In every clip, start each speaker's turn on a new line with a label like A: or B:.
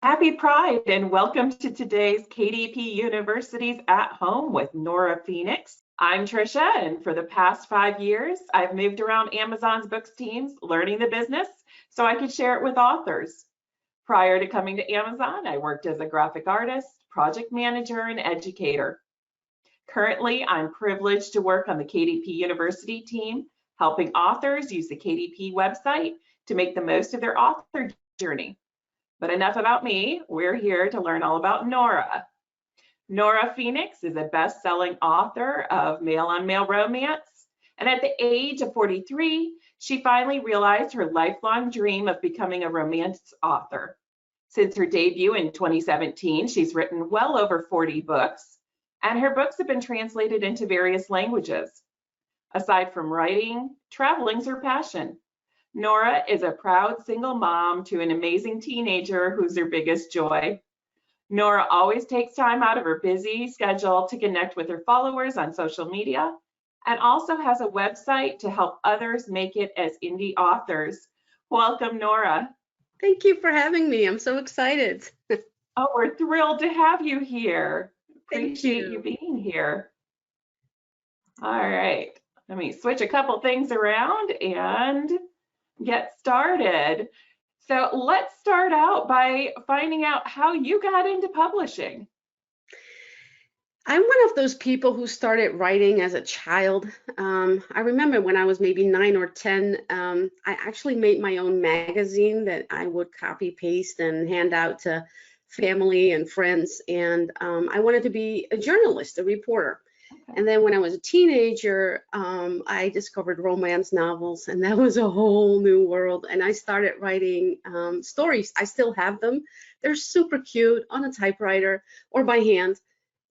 A: Happy Pride and welcome to today's KDP University's At Home with Nora Phoenix. I'm Trisha, and for the past 5 years, I've moved around Amazon's books teams, learning the business so I could share it with authors. Prior to coming to Amazon, I worked as a graphic artist, project manager, and educator. Currently, I'm privileged to work on the KDP University team, helping authors use the KDP website to make the most of their author journey. But enough about me, we're here to learn all about Nora. Nora Phoenix is a best-selling author of male-on-male romance, and at the age of 43, she finally realized her lifelong dream of becoming a romance author. Since her debut in 2017, she's written well over 40 books, and her books have been translated into various languages. Aside from writing, traveling's her passion. Nora is a proud single mom to an amazing teenager who's her biggest joy. Nora always takes time out of her busy schedule to connect with her followers on social media and also has a website to help others make it as indie authors. Welcome, Nora.
B: Thank you for having me. I'm so excited.
A: Oh, we're thrilled to have you here.
B: Thank
A: Appreciate you being here. All right, let me switch a couple things around and get started. So let's start out by finding out how you got into publishing.
B: I'm one of those people who started writing as a child. I remember when I was maybe 9 or 10, I actually made my own magazine that I would copy paste and hand out to family and friends. And I wanted to be a journalist, a reporter. And then when I was a teenager, I discovered romance novels, and that was a whole new world. And I started writing stories. I still have them. They're super cute on a typewriter or by hand.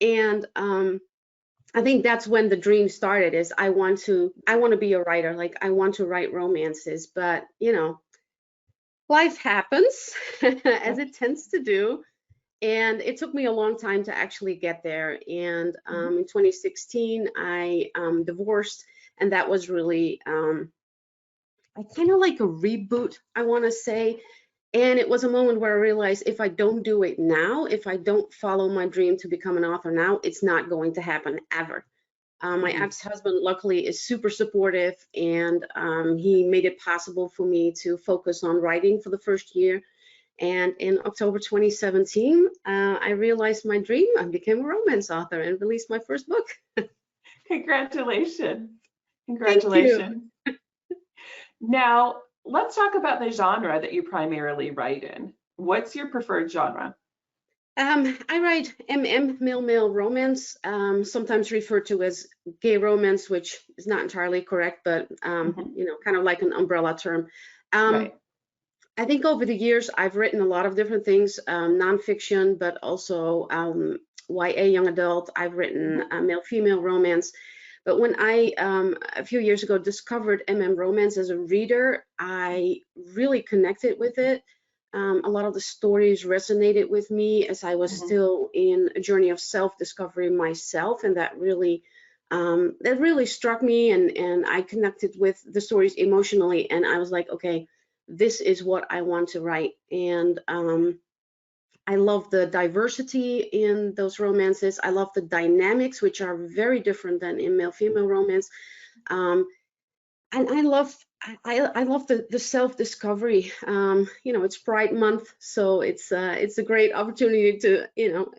B: And I think that's when the dream started. Is I want to be a writer. Like I want to write romances, but you know, life happens as it tends to do. And it took me a long time to actually get there. And in 2016, I divorced, and that was really kind of like a reboot, I want to say. And it was a moment where I realized if I don't do it now, if I don't follow my dream to become an author now, it's not going to happen ever. My ex-husband, luckily, is super supportive, and he made it possible for me to focus on writing for the first year. And in October 2017, I realized my dream. I became a romance author and released my first book.
A: Congratulations. Congratulations. Now, let's talk about the genre that you primarily write in. What's your preferred genre?
B: I write male-male romance, sometimes referred to as gay romance, which is not entirely correct, but you know, kind of like an umbrella term.
A: Right.
B: I think over the years, I've written a lot of different things, nonfiction, but also YA young adult. I've written male-female romance. But when I, a few years ago, discovered romance as a reader, I really connected with it. A lot of the stories resonated with me as I was still in a journey of self-discovery myself, and that really struck me, and I connected with the stories emotionally, and I was like, okay, this is what I want to write. And I love the diversity in those romances. I love the dynamics, which are very different than in male-female romance. And I love the self-discovery. You know, it's Pride Month, so it's a great opportunity to, you know,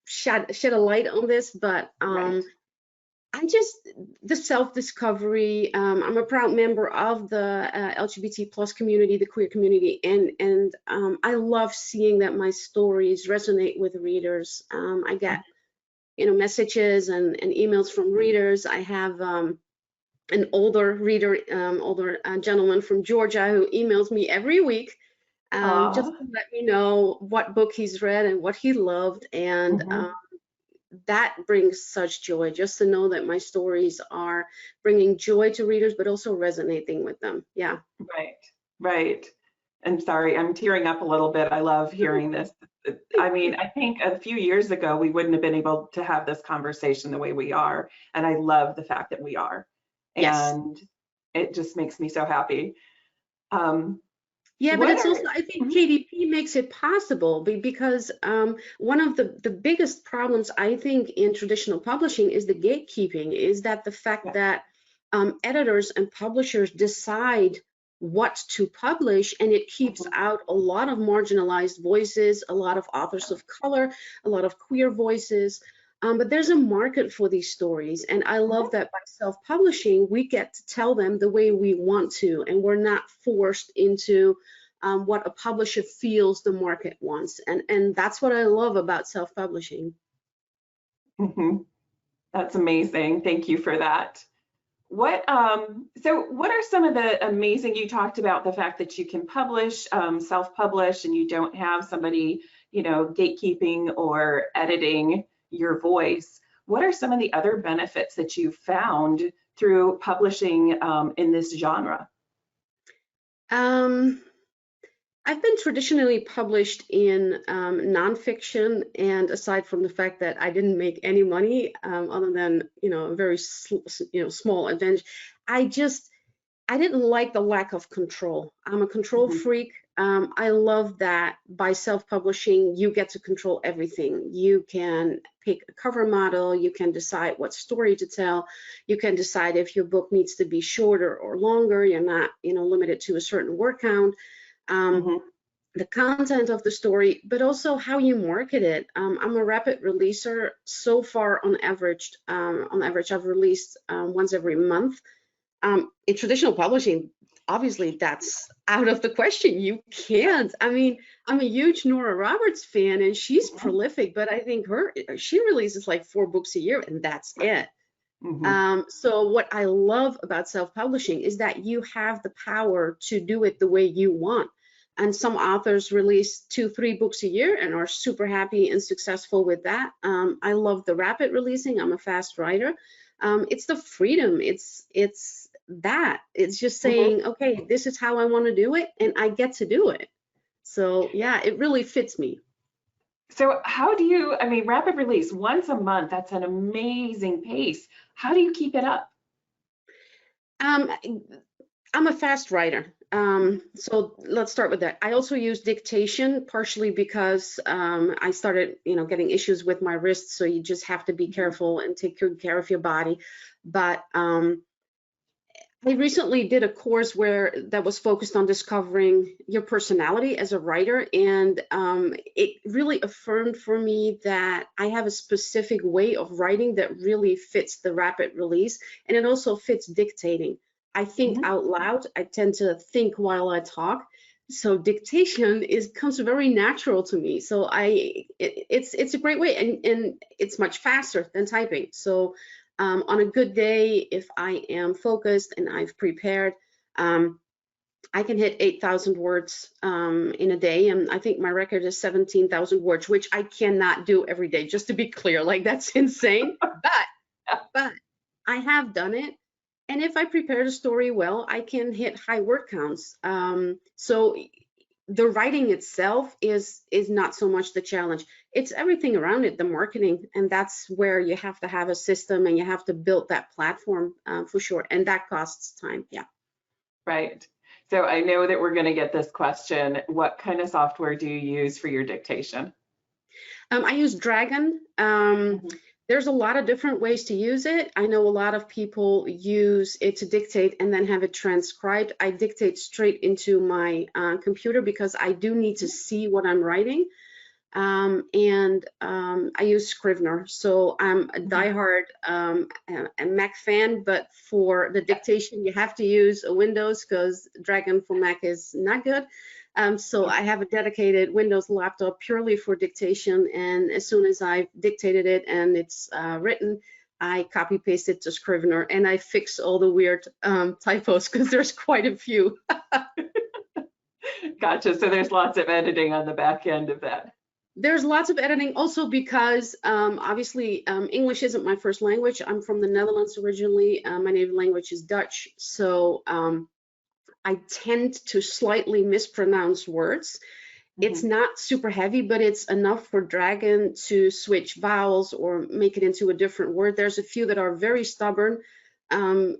B: shed a light on this. But the self-discovery, I'm a proud member of the LGBT plus community, the queer community, and I love seeing that my stories resonate with readers. I get, you know, messages and emails from readers. I have an older reader, gentleman from Georgia who emails me every week just to let me know what book he's read and what he loved. And that brings such joy, just to know that my stories are bringing joy to readers, but also resonating with them. Yeah.
A: Right. I'm sorry, I'm tearing up a little bit. I love hearing this. I mean, I think a few years ago, we wouldn't have been able to have this conversation the way we are. And I love the fact that we are.
B: Yes.
A: And it just makes me so happy.
B: Yeah, but
A: What
B: it's also,
A: are,
B: I think
A: mhm,
B: KDP makes it possible because one of the biggest problems I think in traditional publishing is the gatekeeping, is that the fact
A: yeah,
B: that editors and publishers decide what to publish, and it keeps
A: mhm,
B: out a lot of marginalized voices, a lot of authors of color, a lot of queer voices. But there's a market for these stories, and I love
A: mhm.
B: that by self-publishing, we get to tell them the way we want to, and we're not forced into what a publisher feels the market wants. And that's what I love about self-publishing.
A: Mhm. That's amazing. Thank you for that. So what are some of the amazing, you talked about the fact that you can publish, self-publish, and you don't have somebody, gatekeeping or editing your voice. What are some of the other benefits that you found through publishing in this genre?
B: Um, I've been traditionally published in nonfiction, and aside from the fact that I didn't make any money, other than a very small advantage, I didn't like the lack of control. I'm a control
A: Mhm,
B: freak. I love that by self-publishing, you get to control everything. You can pick a cover model, you can decide what story to tell, you can decide if your book needs to be shorter or longer. You're not, limited to a certain word count. Um,
A: mhm,
B: the content of the story, but also how you market it. I'm a rapid releaser. So far, on average, I've released once every month. In traditional publishing, obviously that's out of the question. You can't. I mean, I'm a huge Nora Roberts fan, and she's
A: mhm,
B: prolific, but I think she releases like 4 books a year, and that's it.
A: mhm,
B: So what I love about self-publishing is that you have the power to do it the way you want. And some authors release 2, 3 books a year and are super happy and successful with that. I love the rapid releasing. I'm a fast writer. It's the freedom. It's just
A: mhm.
B: saying, okay, this is how I want to do it, and I get to do it. So yeah, it really fits me.
A: So how do you, I mean, rapid release once a month, that's an amazing pace. How do you keep it up?
B: Um, I'm a fast writer. So let's start with that. I also use dictation partially because I started, getting issues with my wrists. So you just have to be
A: Mhm,
B: careful and take good care of your body. But I recently did a course that was focused on discovering your personality as a writer, and it really affirmed for me that I have a specific way of writing that really fits the rapid release, and it also fits dictating. I think
A: mhm.
B: out loud. I tend to think while I talk, so dictation comes very natural to me. So it's a great way, and it's much faster than typing. So on a good day, if I am focused and I've prepared, um, I can hit 8,000 words in a day. And I think my record is 17,000 words, which I cannot do every day, just to be clear. Like, that's insane. But I have done it. And if I prepare the story well, I can hit high word counts. So the writing itself is not so much the challenge. It's everything around it, the marketing, and that's where you have to have a system and you have to build that platform for sure, and that costs time. Yeah.
A: Right. So I know that we're going to get this question. What kind of software do you use for your dictation?
B: I use Dragon.
A: Mhm,
B: There's a lot of different ways to use it. I know a lot of people use it to dictate and then have it transcribed. I dictate straight into my computer because I do need to see what I'm writing. And I use Scrivener. So I'm a
A: mhm.
B: diehard a Mac fan, but for the dictation, you have to use a Windows because Dragon for Mac is not good. So I have a dedicated Windows laptop purely for dictation, and as soon as I've dictated it and it's written, I copy paste it to Scrivener, and I fix all the weird typos because there's quite a few.
A: Gotcha. So there's lots of editing on the back end of that.
B: There's lots of editing also because obviously English isn't my first language. I'm from the Netherlands originally. My native language is Dutch. So I tend to slightly mispronounce words. It's
A: Mhm,
B: not super heavy, but it's enough for Dragon to switch vowels or make it into a different word. There's a few that are very stubborn. And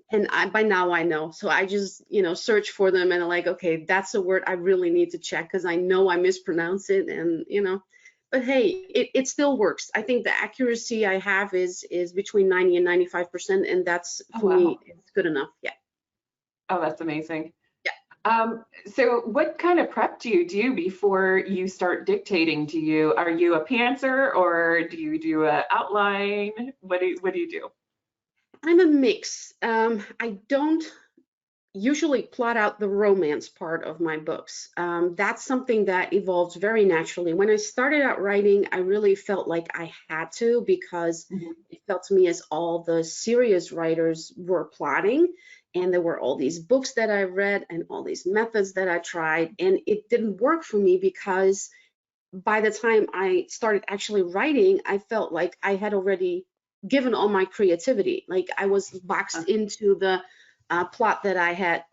B: by now I know. So I just, search for them and I'm like, okay, that's a word I really need to check because I know I mispronounce it and, but hey, it still works. I think the accuracy I have is between 90 and 95%, and that's
A: Oh,
B: for me,
A: wow.
B: it's good enough. Yeah.
A: Oh, that's amazing.
B: Yeah.
A: So what kind of prep do you do before you start dictating? Are you a pantser or do you do an outline? What do you do?
B: I'm a mix. I don't usually plot out the romance part of my books. That's something that evolves very naturally. When I started out writing, I really felt like I had to because
A: Mhm.
B: it felt to me as all the serious writers were plotting, and there were all these books that I read and all these methods that I tried, and it didn't work for me because by the time I started actually writing, I felt like I had already given all my creativity. Like I was boxed into the plot that I had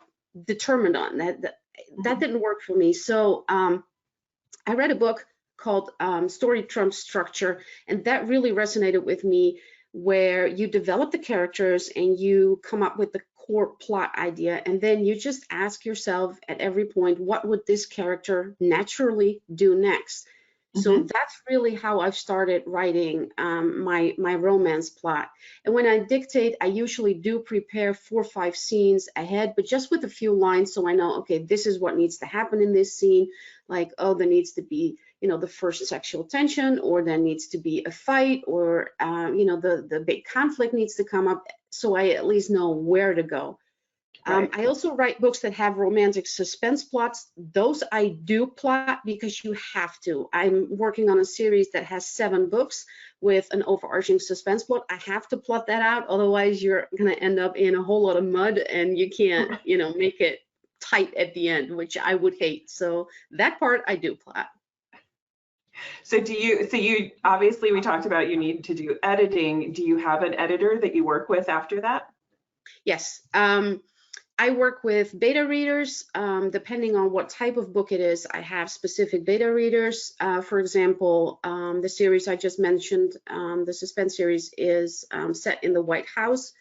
B: determined on. That didn't work for me. So I read a book called Story Trumps Structure, and that really resonated with me, where you develop the characters and you come up with the core plot idea, and then you just ask yourself at every point, what would this character naturally do next? So
A: Mhm.
B: that's really how I've started writing my romance plot. And when I dictate, I usually do prepare 4 or 5 scenes ahead, but just with a few lines, so I know, okay, this is what needs to happen in this scene. Like, oh, there needs to be, the first sexual tension, or there needs to be a fight, or the big conflict needs to come up, so I at least know where to go.
A: Right.
B: I also write books that have romantic suspense plots. Those I do plot because you have to. I'm working on a series that has 7 books with an overarching suspense plot. I have to plot that out, otherwise you're going to end up in a whole lot of mud and you can't, make it tight at the end, which I would hate. So that part I do plot.
A: So you obviously we talked about you need to do editing. Do you have an editor that you work with after that?
B: Yes. I work with beta readers. Depending on what type of book it is, I have specific beta readers. For example, the series I just mentioned, the suspense series, is set in the White House.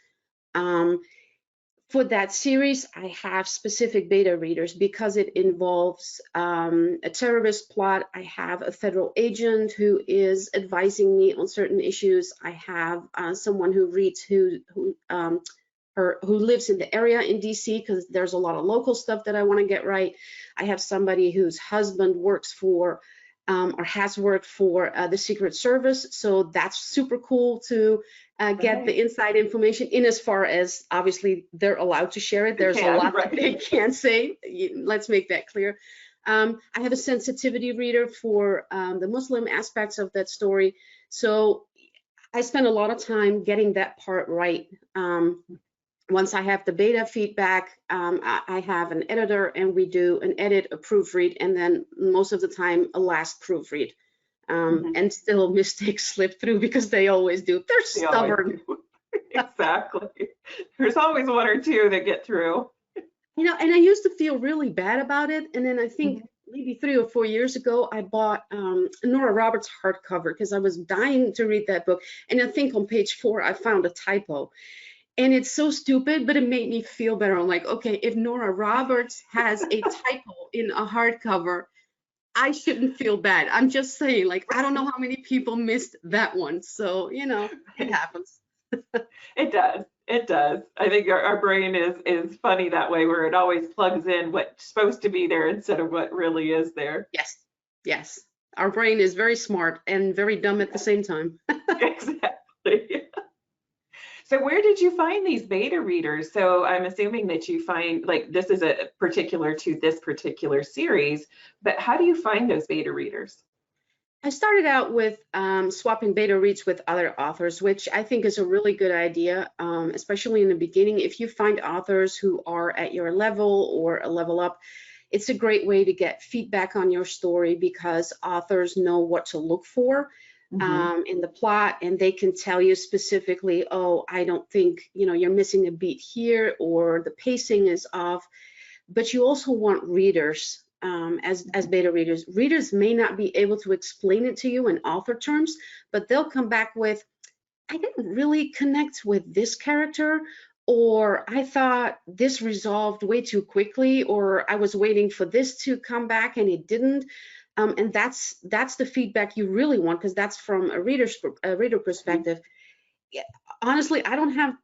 B: For that series, I have specific beta readers because it involves a terrorist plot. I have a federal agent who is advising me on certain issues. I have someone who reads who lives in the area in DC, because there's a lot of local stuff that I want to get right. I have somebody whose husband works for or has worked for the Secret Service, so that's super cool to get
A: Right.
B: the inside information, in as far as obviously they're allowed to share it.
A: You
B: There's a
A: can,
B: lot that
A: right.
B: they can't say. Let's make that clear. I have a sensitivity reader for the Muslim aspects of that story. So I spend a lot of time getting that part right. Once I have the beta feedback, I have an editor and we do an edit, a proofread, and then most of the time a last proofread.
A: Mhm.
B: And still mistakes slip through because they always do. They're
A: They always
B: stubborn.
A: do. Exactly. There's always one or two that get through.
B: And I used to feel really bad about it. And then I think
A: Mhm.
B: maybe 3 or 4 years ago, I bought Nora Roberts hardcover because I was dying to read that book. And I think on page 4, I found a typo. And it's so stupid, but it made me feel better. I'm like, okay, if Nora Roberts has a typo in a hardcover, I shouldn't feel bad. I'm just saying, like, I don't know how many people missed that one. So, it happens.
A: It does. It does. I think our brain is funny that way, where it always plugs in what's supposed to be there instead of what really is there.
B: Yes, yes. Our brain is very smart and very dumb at the same time.
A: Exactly. So where did you find these beta readers? So I'm assuming that you find, like, this is a particular to this particular series, but how do you find those beta readers?
B: I started out with swapping beta reads with other authors, which I think is a really good idea, especially in the beginning. If you find authors who are at your level or a level up, it's a great way to get feedback on your story because authors know what to look for
A: Hmm.
B: in the plot, and they can tell you specifically, oh, I don't think, you're missing a beat here, or the pacing is off. But you also want readers as beta readers. Readers may not be able to explain it to you in author terms, but they'll come back with, I didn't really connect with this character, or I thought this resolved way too quickly, or I was waiting for this to come back and it didn't. And that's the feedback you really want, because that's from a reader perspective. Yeah, honestly, I don't have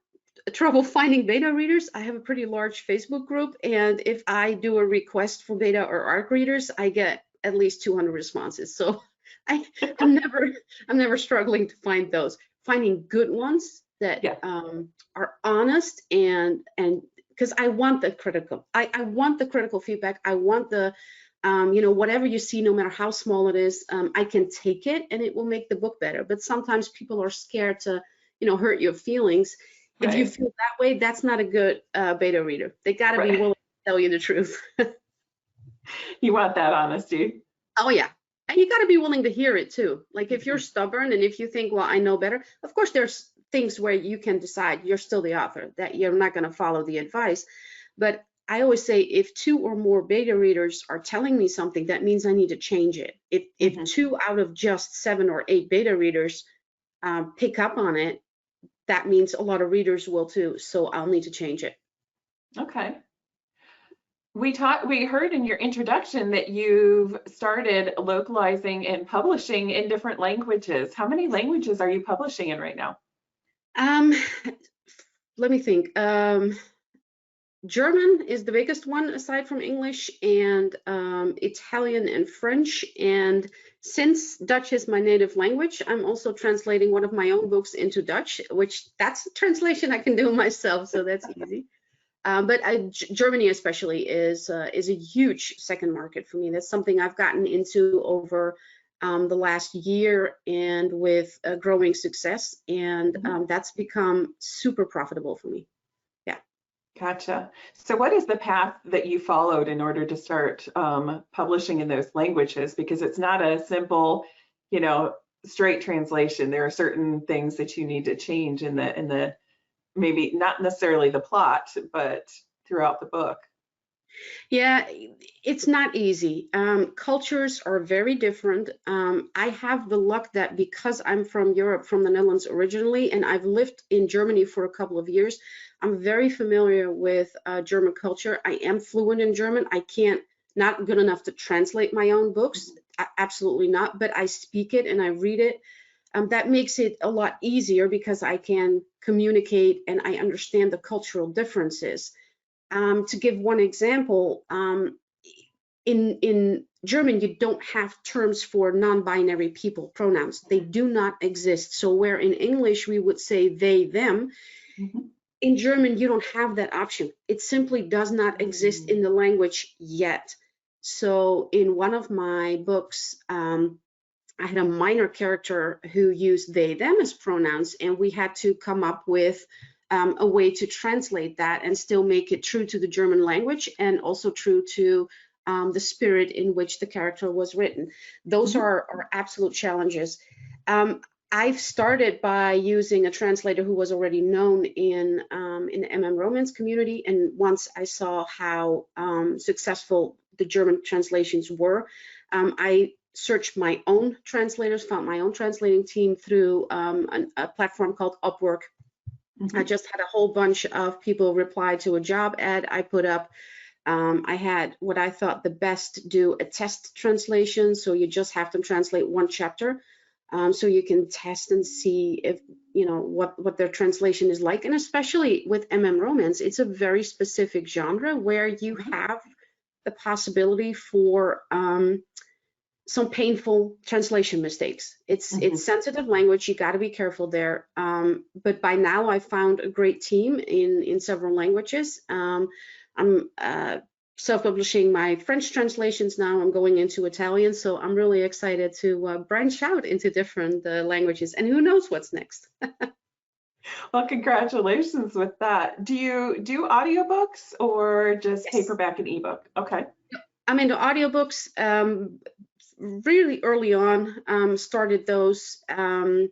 B: trouble finding beta readers. I have a pretty large Facebook group, and if I do a request for beta or ARC readers, I get at least 200 responses. So I'm never struggling to find those. Finding good ones that
A: Yeah.
B: are honest, and because I want the critical, I want the critical feedback. I want the whatever you see, no matter how small it is, I can take it and it will make the book better. But sometimes people are scared to hurt your feelings. If you
A: Right.
B: feel that way, that's not a good beta reader. They got to be
A: Right.
B: willing to tell you the truth.
A: You want that honesty.
B: Oh yeah. And you got to be willing to hear it too. Like if you're stubborn and if you think, well, I know better, of course there's things where you can decide you're still the author, that you're not going to follow the advice. But I always say, if 2 or more beta readers are telling me something, that means I need to change it. If 2 out of just 7 or 8 beta readers pick up on it, that means a lot of readers will too. So I'll need to change it.
A: Okay. We heard in your introduction that you've started localizing and publishing in different languages. How many languages are you publishing in right now?
B: Let me think. German is the biggest one aside from English, and Italian and French. And since Dutch is my native language, I'm also translating one of my own books into Dutch, which that's a translation I can do myself, so that's easy. But Germany especially is a huge second market for me. That's something I've gotten into over the last year, and with growing success, and that's become super profitable for me. Yeah.
A: Gotcha. So what is the path that you followed in order to start publishing in those languages? Because it's not a simple, straight translation. There are certain things that you need to change in the maybe not necessarily the plot, but throughout the book.
B: Yeah, it's not easy. Cultures are very different. I have the luck that because I'm from Europe, from the Netherlands originally, and I've lived in Germany for a couple of years, I'm very familiar with German culture. I am fluent in German. I can't, not good enough to translate my own books, absolutely not, but I speak it and I read it. That makes it a lot easier because I can communicate and I understand the cultural differences. To give one example, in German, you don't have terms for non-binary people, pronouns. They do not exist. So where in English we would say they, them, in German, you don't have that option. It simply does not exist in the language yet. So in one of my books, I had a minor character who used they, them as pronouns, and we had to come up with a way to translate that and still make it true to the German language and also true to the spirit in which the character was written. Those are absolute challenges. I've started by using a translator who was already known in the MM romance community, and once I saw how successful the German translations were, I searched my own translators, found my own translating team through a platform called Upwork. I just had a whole bunch of people reply to a job ad I put up. I had what I thought the best do a test translation, so you just have them translate one chapter, so you can test and see if what their translation is like. And especially with MM romance, it's a very specific genre where you have the possibility for some painful translation mistakes. It's sensitive language. You got to be careful there. But by now, I found a great team in several languages. I'm self-publishing my French translations now. I'm going into Italian, so I'm really excited to branch out into different languages. And who knows what's next?
A: Well, congratulations with that. Do you do audiobooks or just paperback and ebook? Okay.
B: I'm into audiobooks. Really early on, started those. I'm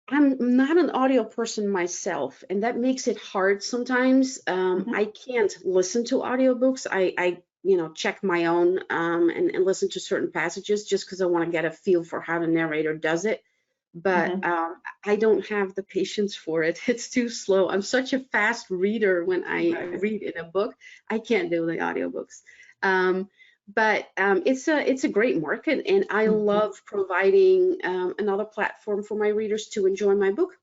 B: not an audio person myself, and that makes it hard sometimes. I can't listen to audiobooks. I check my own and listen to certain passages just because I want to get a feel for how the narrator does it. but
A: Mhm.
B: I don't have the patience for it. It's too slow. I'm such a fast reader when I
A: Right.
B: read in a book. I can't do the audiobooks. But it's a great market, and I
A: Mhm.
B: love providing another platform for my readers to enjoy my book.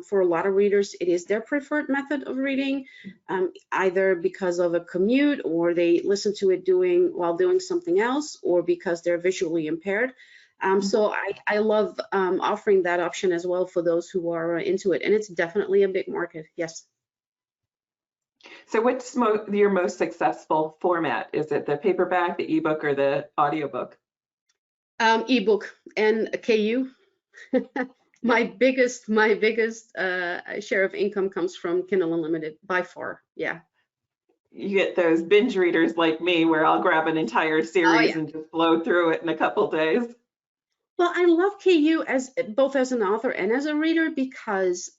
B: For a lot of readers, it is their preferred method of reading, either because of a commute, or they listen to it while doing something else, or because they're visually impaired.
A: Mhm.
B: So I love offering that option as well for those who are into it, and it's definitely a big market. Yes.
A: So what's your most successful format? Is it the paperback, the ebook, or the audiobook?
B: Ebook and KU.
A: Yeah.
B: My biggest share of income comes from Kindle Unlimited by far. Yeah.
A: You get those binge readers like me where I'll grab an entire
B: Oh
A: series
B: yeah.
A: and just blow through it in a couple days.
B: Well, I love KU as both as an author and as a reader because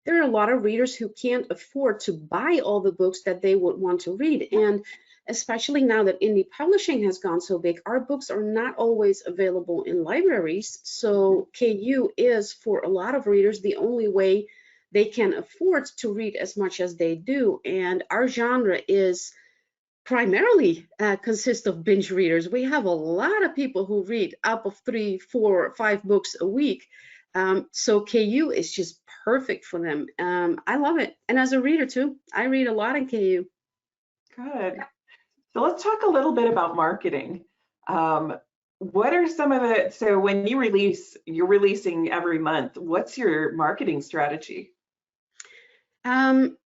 B: there are a lot of readers who can't afford to buy all the books that they would want to read.
A: Yeah.
B: And especially now that indie publishing has gone so big, our books are not always available in libraries.
A: Mhm.
B: So KU is, for a lot of readers, the only way they can afford to read as much as they do. And our genre is primarily consist of binge readers. We have a lot of people who read up of 3, 4, 5 books a week. So KU is just perfect for them. I love it. And as a reader too, I read a lot in KU.
A: Good. So let's talk a little bit about marketing. What are some of the, so when you release, you're releasing every month, what's your marketing strategy?
B: Um,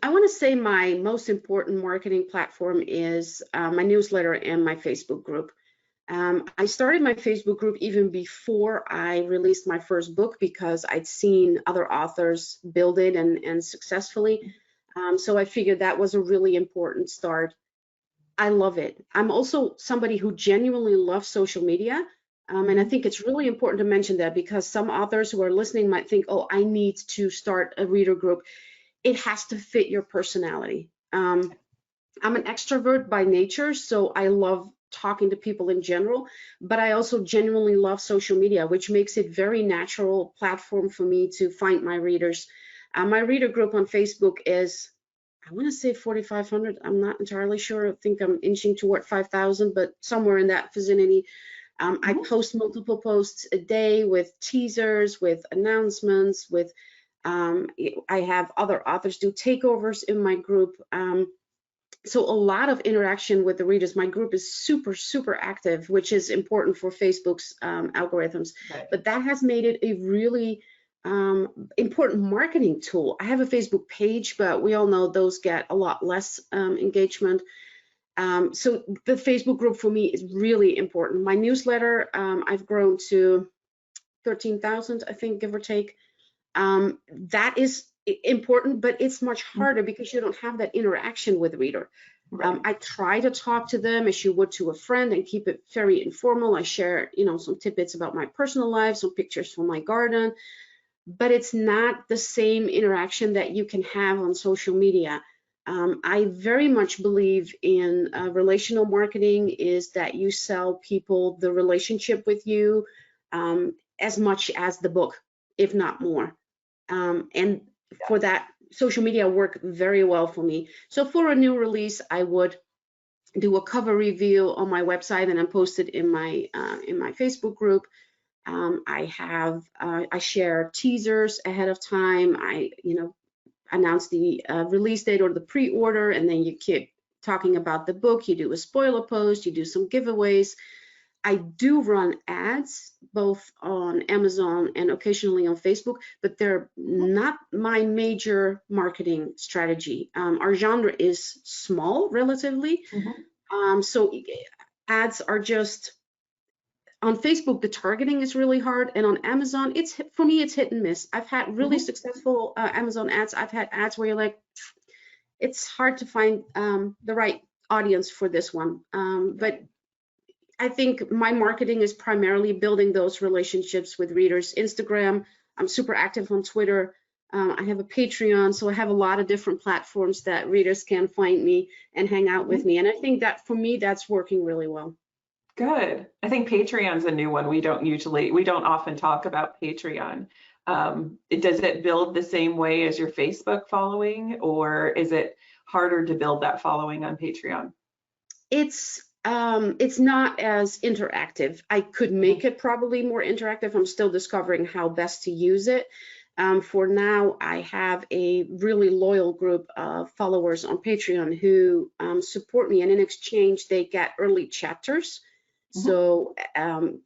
B: I want to say my most important marketing platform is my newsletter and my Facebook group. I started my Facebook group even before I released my first book because I'd seen other authors build it and successfully. So I figured that was a really important start. I love it. I'm also somebody who genuinely loves social media. And I
A: Mhm.
B: think it's really important to mention that because some authors who are listening might think, oh, I need to start a reader group. It has to fit your personality. I'm an extrovert by nature, so I love talking to people in general, but I also genuinely love social media, which makes it very natural platform for me to find my readers. My reader group on Facebook is, I want to say 4,500. I'm not entirely sure. I think I'm inching toward 5,000, but somewhere in that vicinity. I
A: Mhm.
B: post multiple posts a day with teasers, with announcements, with I have other authors do takeovers in my group. So a lot of interaction with the readers. My group is super, super active, which is important for Facebook's algorithms.
A: Right.
B: But that has made it a really important marketing tool. I have a Facebook page, but we all know those get a lot less engagement. So the Facebook group for me is really important. My newsletter, I've grown to 13,000, I think, give or take. That is important, but it's much
A: Mhm.
B: harder because you don't have that interaction with the reader.
A: Right.
B: I try to talk to them as you would to a friend and keep it very informal. I share, some tidbits about my personal life, some pictures from my garden, but it's not the same interaction that you can have on social media. I very much believe in relational marketing is that you sell people the relationship with you as much as the book, if not more. And for that, social media work very well for me. So for a new release, I would do a cover review on my website and then post it in my Facebook group. I share teasers ahead of time. I announce the release date or the pre-order, and then you keep talking about the book. You do a spoiler post. You do some giveaways. I do run ads both on Amazon and occasionally on Facebook, but they're
A: Mhm.
B: not my major marketing strategy. Our genre is small relatively,
A: Mhm.
B: so ads are just on Facebook. The targeting is really hard, and on Amazon, for me it's hit and miss. I've had really
A: Mhm.
B: successful Amazon ads. I've had ads where you're like, it's hard to find the right audience for this one, but
A: Right.
B: I think my marketing is primarily building those relationships with readers. Instagram, I'm super active on Twitter. I have a Patreon, so I have a lot of different platforms that readers can find me and hang out with
A: Mhm.
B: me. And I think that for me, that's working really well.
A: Good. I think Patreon's a new one. We don't often talk about Patreon. Does it build the same way as your Facebook following, or is it harder to build that following on Patreon?
B: It's not as interactive. I could make it probably more interactive. I'm still discovering how best to use it. For now, I have a really loyal group of followers on Patreon who support me, and in exchange, they get early chapters. So,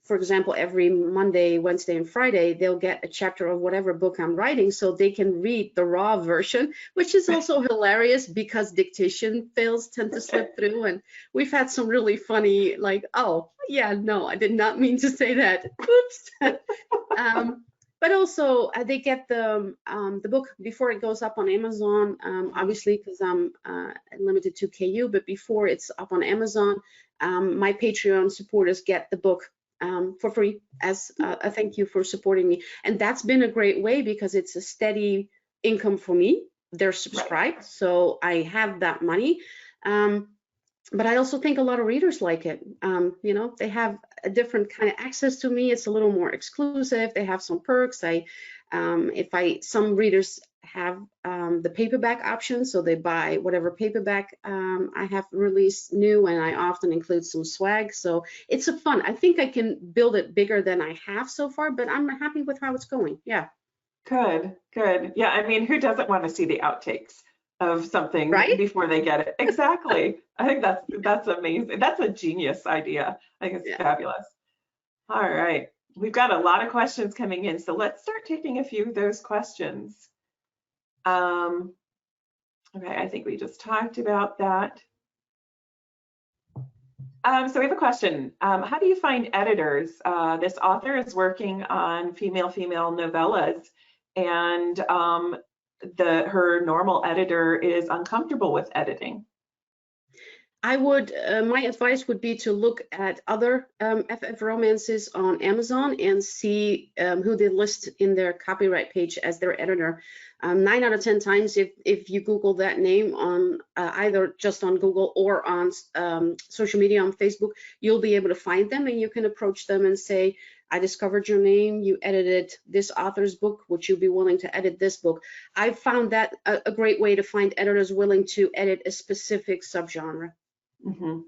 B: for example, every Monday, Wednesday, and Friday, they'll get a chapter of whatever book I'm writing so they can read the raw version, which is also hilarious because dictation fails tend to slip through. And we've had some really funny, like, oh, yeah, no, I did not mean to say that. Oops. But also they get the book before it goes up on Amazon, obviously because I'm limited to KU, but before it's up on Amazon, my Patreon supporters get the book for free as a thank you for supporting me. And that's been a great way because it's a steady income for me. They're subscribed, so I have that money. But I also think a lot of readers like it. You know, they have a different kind of access to me. It's a little more exclusive. They have some perks. Some readers have the paperback option, so they buy whatever paperback I have released new, and I often include some swag. So it's a fun. I think I can build it bigger than I have so far, but I'm happy with how it's going. Yeah.
A: Good, good. Yeah, I mean, who doesn't want to see the outtakes of something before they get it? Exactly. I think that's amazing. That's a genius idea. I think it's fabulous. All right. We've got a lot of questions coming in, so let's start taking a few of those questions. Okay, I think we just talked about that. So we have a question. How do you find editors? This author is working on female novellas, and her normal editor is uncomfortable with editing.
B: My advice would be to look at other FF romances on Amazon and see who they list in their copyright page as their editor. 9 out of 10 times, if you Google that name on either just on Google or on social media on Facebook, you'll be able to find them, and you can approach them and say, I discovered your name, you edited this author's book, would you be willing to edit this book? I've found that a great way to find editors willing to edit a specific subgenre.
A: And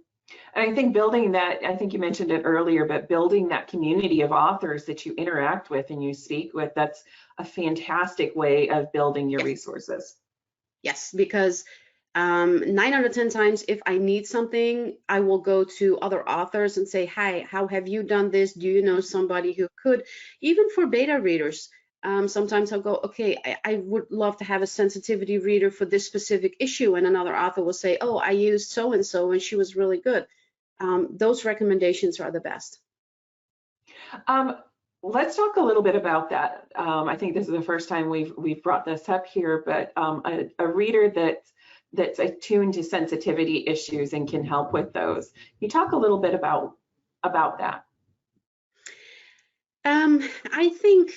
A: I think building that, I think you mentioned it earlier, but building that community of authors that you interact with and you speak with, that's a fantastic way of building your resources.
B: Yes, because 9 out of 10 times, if I need something, I will go to other authors and say, hi, how have you done this? Do you know somebody who could? Even for beta readers, sometimes I'll go, okay, I would love to have a sensitivity reader for this specific issue, and another author will say, oh, I used so-and-so and she was really good. Those recommendations are the best.
A: Let's talk a little bit about that. I think this is the first time we've brought this up here, but a reader that's attuned to sensitivity issues and can help with those. Can you talk a little bit about that?
B: I think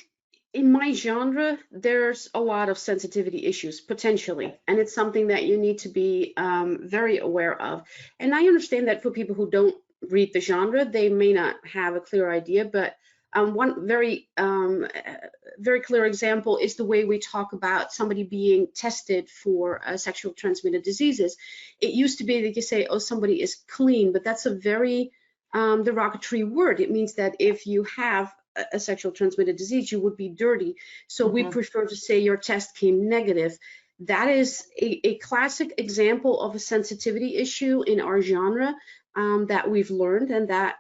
B: in my genre, there's a lot of sensitivity issues potentially, and it's something that you need to be very aware of. And I understand that for people who don't read the genre, they may not have a clear idea, but one very clear example is the way we talk about somebody being tested for sexual transmitted diseases. It used to be that you say, oh, somebody is clean, but that's a very derogatory word. It means that if you have a sexual transmitted disease, you would be dirty. So we prefer to say your test came negative. That is a classic example of a sensitivity issue in our genre that we've learned, and that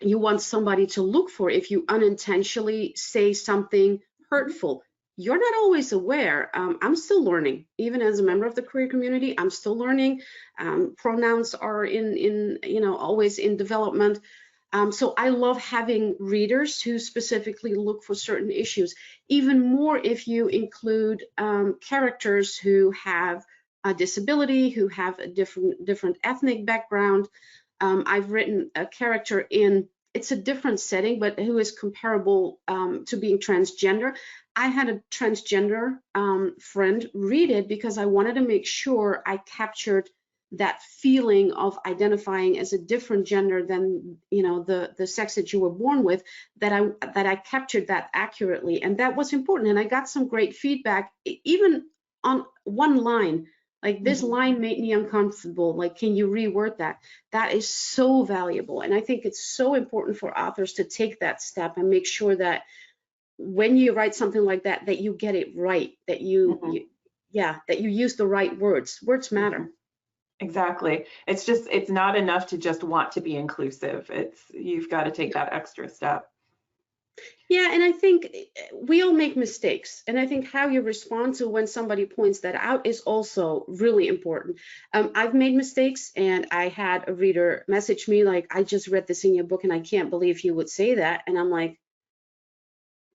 B: you want somebody to look for if you unintentionally say something hurtful. You're not always aware. I'm still learning, even as a member of the queer community. I'm still learning. Pronouns are always in development. So I love having readers who specifically look for certain issues, even more if you include characters who have a disability, who have a different ethnic background. I've written a character it's a different setting, but who is comparable to being transgender. I had a transgender friend read it because I wanted to make sure I captured that feeling of identifying as a different gender than, you know, the sex that you were born with, that I captured that accurately. And that was important. And I got some great feedback, even on one line, like, this line made me uncomfortable. Like, can you reword that? That is so valuable. And I think it's so important for authors to take that step and make sure that when you write something like that, that you get it right, that you that you use the right words. Words matter.
A: Exactly. It's not enough to just want to be inclusive. You've got to take that extra step.
B: Yeah, and I think we all make mistakes, and I think how you respond to when somebody points that out is also really important. I've made mistakes, and I had a reader message me like, I just read this in your book and I can't believe you would say that. And I'm like,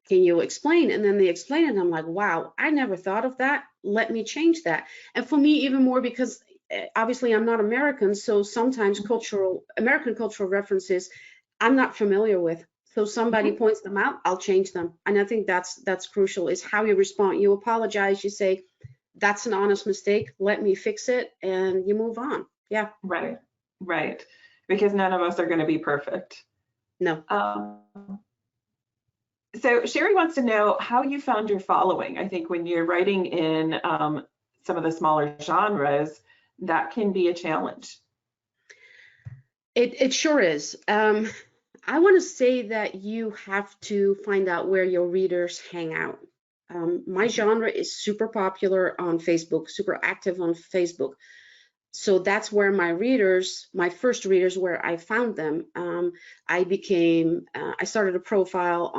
B: can you explain? And then they explain it, and I'm like, wow, I never thought of that. Let me change that. And for me, even more, because obviously I'm not American, so sometimes American cultural references I'm not familiar with. So somebody points them out, I'll change them. And I think that's crucial, is how you respond. You apologize, you say, that's an honest mistake, let me fix it, and you move on. Yeah.
A: Right. Because none of us are going to be perfect.
B: No.
A: So Sherry wants to know how you found your following. I think when you're writing in some of the smaller genres, that can be a challenge.
B: It sure is. I want to say that you have to find out where your readers hang out. My genre is super popular on Facebook, super active on Facebook. So that's where my first readers, where I found them. I started a profile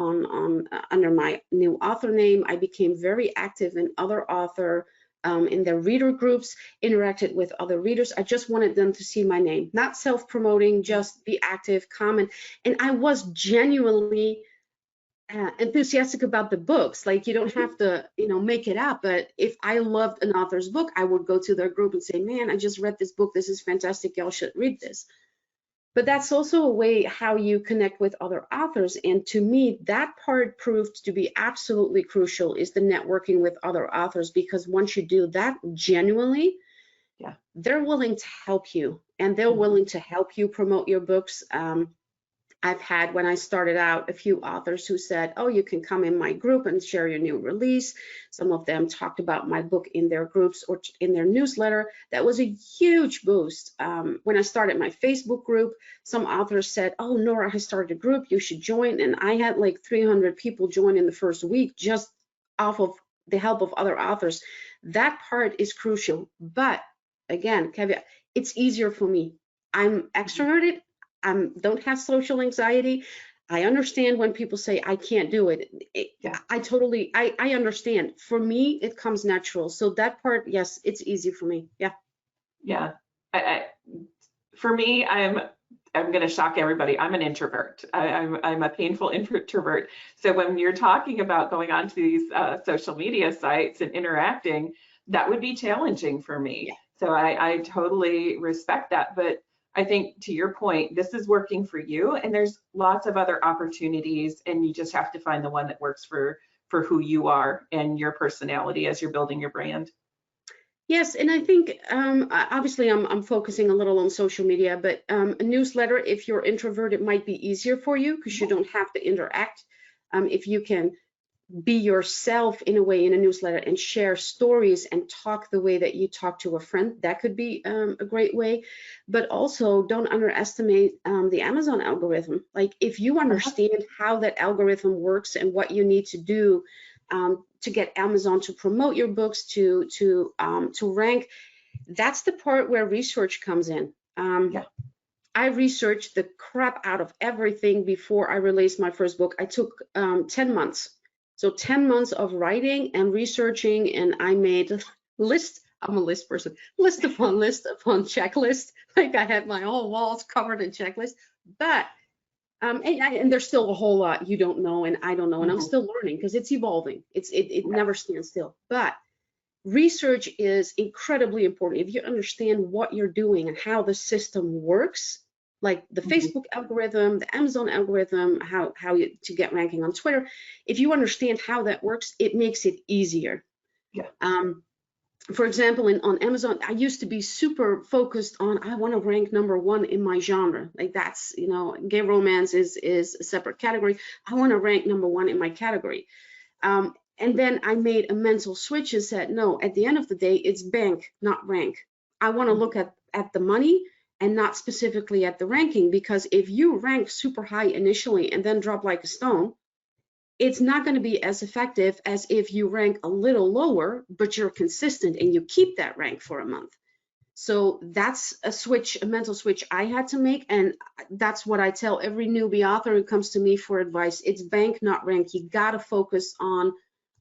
B: under my new author name. I became very active in other author, in their reader groups, interacted with other readers. I just wanted them to see my name, not self-promoting, just be active, comment. And I was genuinely enthusiastic about the books. Like, you don't have to, make it up. But if I loved an author's book, I would go to their group and say, man, I just read this book. This is fantastic. Y'all should read this. But that's also a way how you connect with other authors. And to me, that part proved to be absolutely crucial, is the networking with other authors, because once you do that genuinely, they're willing to help you, and they're willing to help you promote your books. I've had, when I started out, a few authors who said, oh, you can come in my group and share your new release. Some of them talked about my book in their groups or in their newsletter. That was a huge boost. When I started my Facebook group, some authors said, oh, Nora has started a group, you should join. And I had like 300 people join in the first week, just off of the help of other authors. That part is crucial. But again, caveat, it's easier for me. I'm extroverted. I don't have social anxiety. I understand when people say I can't do it. I understand. For me, it comes natural. So that part, yes, it's easy for me. Yeah.
A: For me, I'm going to shock everybody. I'm an introvert. I'm a painful introvert. So when you're talking about going onto these social media sites and interacting, that would be challenging for me. Yeah. So I totally respect that. But I think, to your point, this is working for you, and there's lots of other opportunities, and you just have to find the one that works for who you are and your personality as you're building your brand.
B: Yes, and I think obviously I'm focusing a little on social media, but a newsletter, if you're introverted, might be easier for you, because you don't have to interact. If you can be yourself in a way in a newsletter and share stories and talk the way that you talk to a friend, that could be a great way. But also, don't underestimate the Amazon algorithm. Like, if you understand how that algorithm works and what you need to do to get Amazon to promote your books, to rank, that's the part where research comes in. I researched the crap out of everything before I released my first book. I took 10 months. So 10 months of writing and researching, and I made a list. I'm a list person. List upon checklist. Like, I had my whole walls covered in checklists. But and there's still a whole lot you don't know, and I don't know, and I'm still learning, because it's evolving. It never stands still. But research is incredibly important. If you understand what you're doing and how the system works, like the Facebook algorithm, the Amazon algorithm, how to get ranking on Twitter, if you understand how that works, it makes it easier. for example, on Amazon, I used to be super focused on, I want to rank #1 in my genre. Like that's, gay romance is a separate category. I want to rank #1 in my category. And then I made a mental switch and said, no, at the end of the day, it's bank, not rank. I want to look at the money and not specifically at the ranking, because if you rank super high initially and then drop like a stone, it's not going to be as effective as if you rank a little lower, but you're consistent and you keep that rank for a month. So that's a switch, a mental switch I had to make. And that's what I tell every newbie author who comes to me for advice. It's bank, not rank. You got to focus on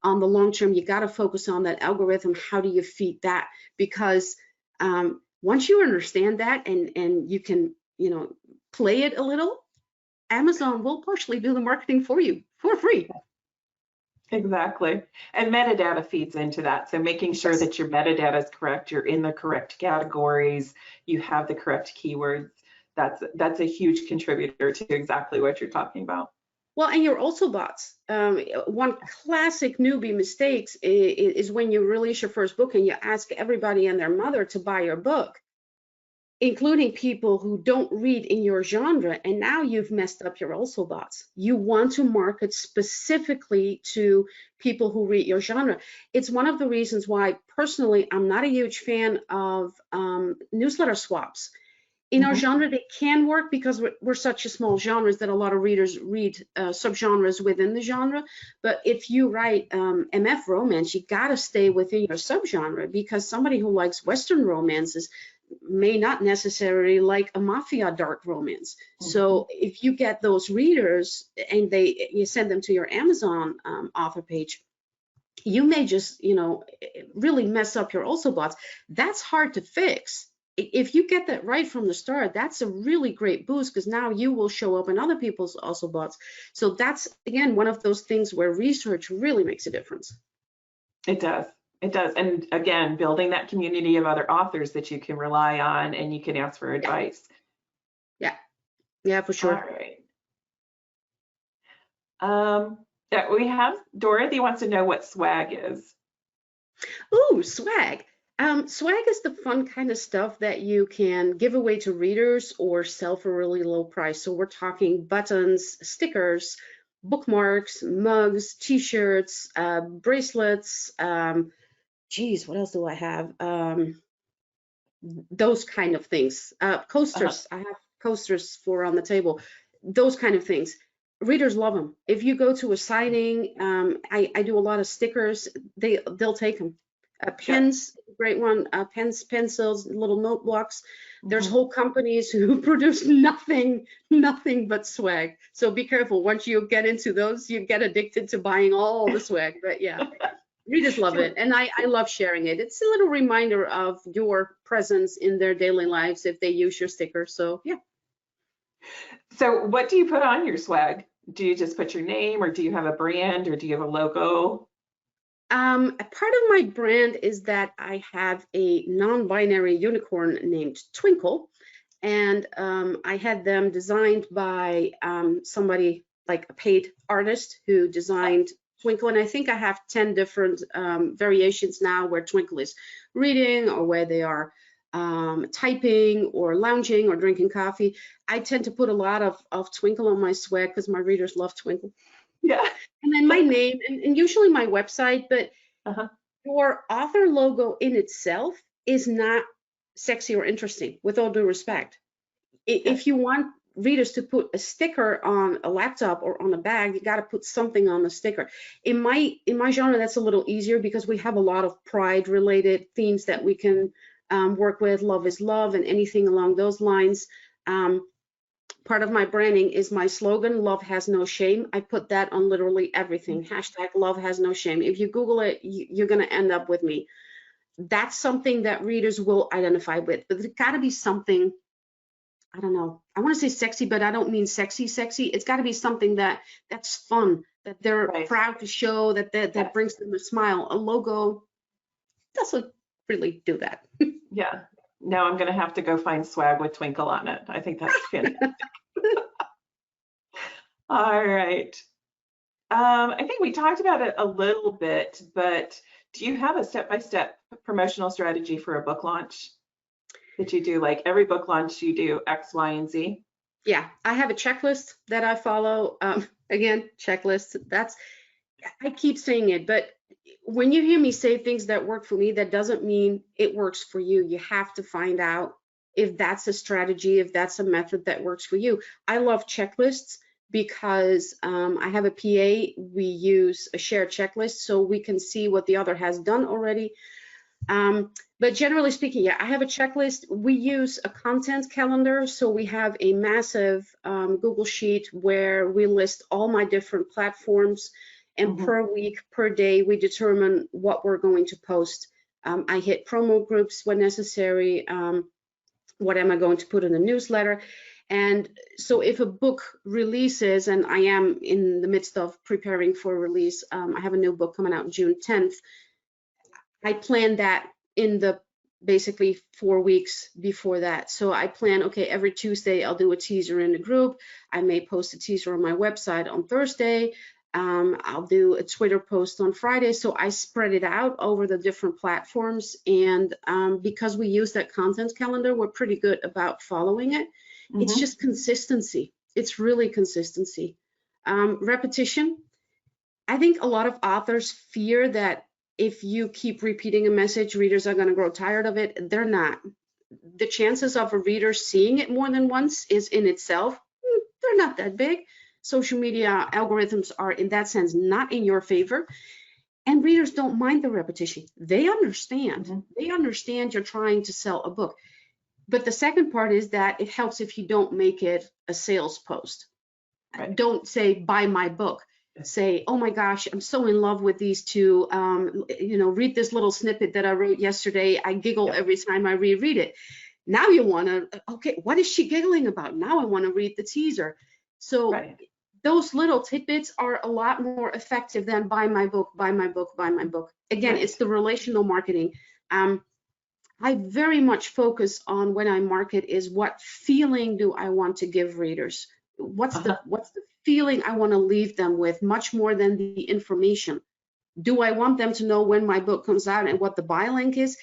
B: the long term. You got to focus on that algorithm. How do you feed that? Because once you understand that and you can, play it a little, Amazon will partially do the marketing for you for free.
A: Exactly. And metadata feeds into that. So making sure that your metadata is correct, you're in the correct categories, you have the correct keywords. That's a huge contributor to exactly what you're talking about.
B: Well, and you're also bots. One classic newbie mistakes is when you release your first book and you ask everybody and their mother to buy your book, including people who don't read in your genre, and now you've messed up your also bots. You want to market specifically to people who read your genre. It's one of the reasons why, personally, I'm not a huge fan of newsletter swaps. In our genre, they can work because we're such a small genres that a lot of readers read subgenres within the genre. But if you write MF romance, you gotta stay within your subgenre, because somebody who likes Western romances may not necessarily like a mafia dark romance. So if you get those readers and you send them to your Amazon author page, you may just, really mess up your also bots. That's hard to fix. If you get that right from the start, that's a really great boost, because now you will show up in other people's also bots. So that's, again, one of those things where research really makes a difference.
A: It does. It does. And again, building that community of other authors that you can rely on and you can ask for advice.
B: Yeah, for sure.
A: All right. We have Dorothy wants to know what swag is.
B: Ooh, swag. Swag is the fun kind of stuff that you can give away to readers or sell for a really low price. So we're talking buttons, stickers, bookmarks, mugs, t-shirts, bracelets, geez, what else do I have? Those kind of things. Coasters, I have coasters for on the table. Those kind of things. Readers love them. If you go to a signing, I do a lot of stickers. They'll take them. Pens, great one. Pens, pencils, little note blocks. There's whole companies who produce nothing but swag. So be careful. Once you get into those, you get addicted to buying all the swag. But yeah, readers love it, and I love sharing it. It's a little reminder of your presence in their daily lives if they use your sticker. So yeah.
A: So what do you put on your swag? Do you just put your name, or do you have a brand, or do you have a logo?
B: A part of my brand is that I have a non-binary unicorn named Twinkle, and I had them designed by somebody like a paid artist who designed Twinkle, and I think I have 10 different variations now where Twinkle is reading, or where they are typing or lounging or drinking coffee. I tend to put a lot of Twinkle on my swag because my readers love Twinkle.
A: Yeah.
B: And then my name and usually my website, but your author logo in itself is not sexy or interesting, with all due respect. If you want readers to put a sticker on a laptop or on a bag, you got to put something on the sticker. In my genre, that's a little easier because we have a lot of pride related themes that we can work with. Love is love and anything along those lines. Part of my branding is my slogan, love has no shame. I put that on literally everything. Hashtag love has no shame. If you Google it, you're going to end up with me. That's something that readers will identify with, but there's got to be something, I don't know, I want to say sexy, but I don't mean sexy. It's got to be something that's fun, that they're proud to show, that brings them a smile. A logo doesn't really do that.
A: Yeah. Now I'm going to have to go find swag with Twinkle on it. I think that's fantastic. All right. I think we talked about it a little bit, but do you have a step-by-step promotional strategy for a book launch that you do? Like every book launch, you do X, Y, and Z?
B: Yeah, I have a checklist that I follow. Again, checklist. I keep saying it, but when you hear me say things that work for me, that doesn't mean it works for you. You have to find out if that's a strategy, if that's a method that works for you. I love checklists because I have a PA. We use a shared checklist so we can see what the other has done already. But generally speaking, yeah, I have a checklist. We use a content calendar. So we have a massive Google Sheet where we list all my different platforms. And per week, per day, we determine what we're going to post. I hit promo groups when necessary. What am I going to put in the newsletter? And so if a book releases, and I am in the midst of preparing for release, I have a new book coming out June 10th. I plan that in the basically 4 weeks before that. So I plan, okay, every Tuesday I'll do a teaser in the group. I may post a teaser on my website on Thursday. I'll do a Twitter post on Friday. So I spread it out over the different platforms. And because we use that content calendar, we're pretty good about following it. It's just consistency. It's really consistency. Repetition. I think a lot of authors fear that if you keep repeating a message, readers are going to grow tired of it. They're not. The chances of a reader seeing it more than once is in itself, they're not that big. Social media algorithms are in that sense not in your favor. And readers don't mind the repetition. They understand. They understand you're trying to sell a book. But the second part is that it helps if you don't make it a sales post. Right. Don't say, buy my book. Say, oh my gosh, I'm so in love with these two. Read this little snippet that I wrote yesterday. I giggle every time I reread it. Now you want to, okay, what is she giggling about? Now I want to read the teaser. So those little tidbits are a lot more effective than buy my book, buy my book, buy my book. Again, it's the relational marketing. I very much focus on when I market is what feeling do I want to give readers? What's the feeling I want to leave them with, much more than the information. Do I want them to know when my book comes out and what the buy link is?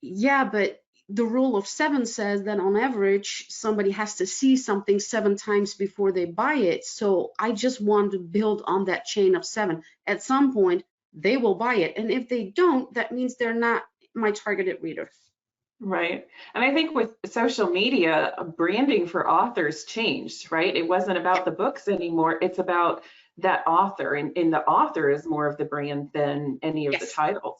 B: Yeah, but the rule of 7 says that on average, somebody has to see something 7 times before they buy it. So I just want to build on that chain of 7. At some point, they will buy it. And if they don't, that means they're not my targeted reader.
A: Right. And I think with social media, branding for authors changed, right? It wasn't about the books anymore. It's about that author, and the author is more of the brand than any of the titles.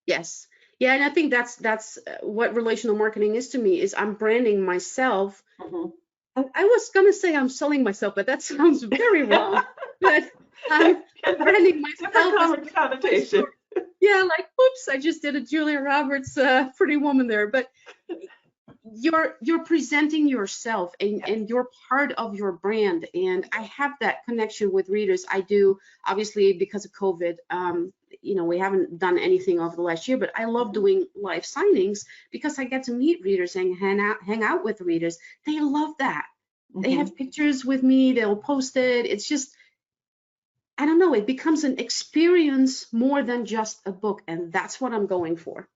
A: Yes.
B: Yeah, and I think that's what relational marketing is to me, is I'm branding myself. I was going to say I'm selling myself, but that sounds very wrong. But I'm branding myself.
A: Connotation.
B: Yeah, like, oops, I just did a Julia Roberts Pretty Woman there. But you're presenting yourself, and you're part of your brand. And I have that connection with readers. I do, obviously, because of COVID, we haven't done anything over the last year, but I love doing live signings because I get to meet readers and hang out with readers. They love that. They have pictures with me, they'll post it. It's just, I don't know, it becomes an experience more than just a book, and that's what I'm going for.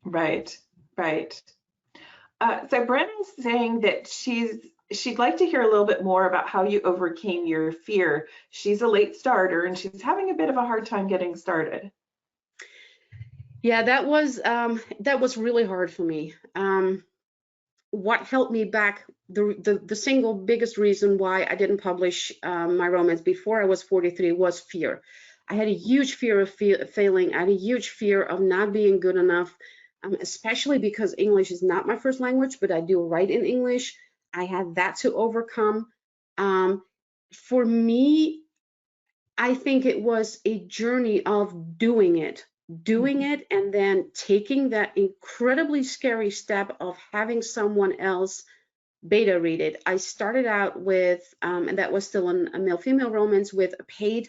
A: Right. So Brenna's saying that she'd like to hear a little bit more about how you overcame your fear. She's a late starter and she's having a bit of a hard time getting started.
B: Yeah, that was really hard for me. What held me back, the single biggest reason why I didn't publish my romance before I was 43 was fear. I had a huge fear of failing. I had a huge fear of not being good enough, especially because English is not my first language, but I do write in English. I had that to overcome. For me, I think it was a journey of doing it, and then taking that incredibly scary step of having someone else beta read it. I started out with, and that was still a male-female romance, with a paid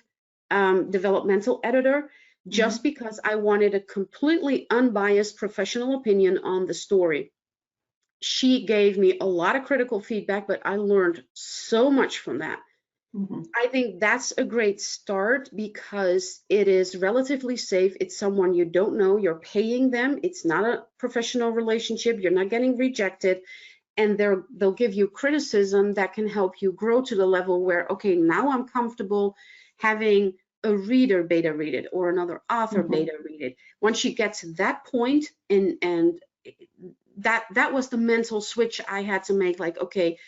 B: developmental editor, just because I wanted a completely unbiased professional opinion on the story. She gave me a lot of critical feedback, but I learned so much from that.
A: Mhm.
B: I think that's a great start because it is relatively safe. It's someone you don't know. You're paying them. It's not a professional relationship. You're not getting rejected. And they'll give you criticism that can help you grow to the level where, okay, now I'm comfortable having a reader beta read it or another author
A: Mhm.
B: beta read it. Once you get to that point, and that was the mental switch I had to make, like, okay,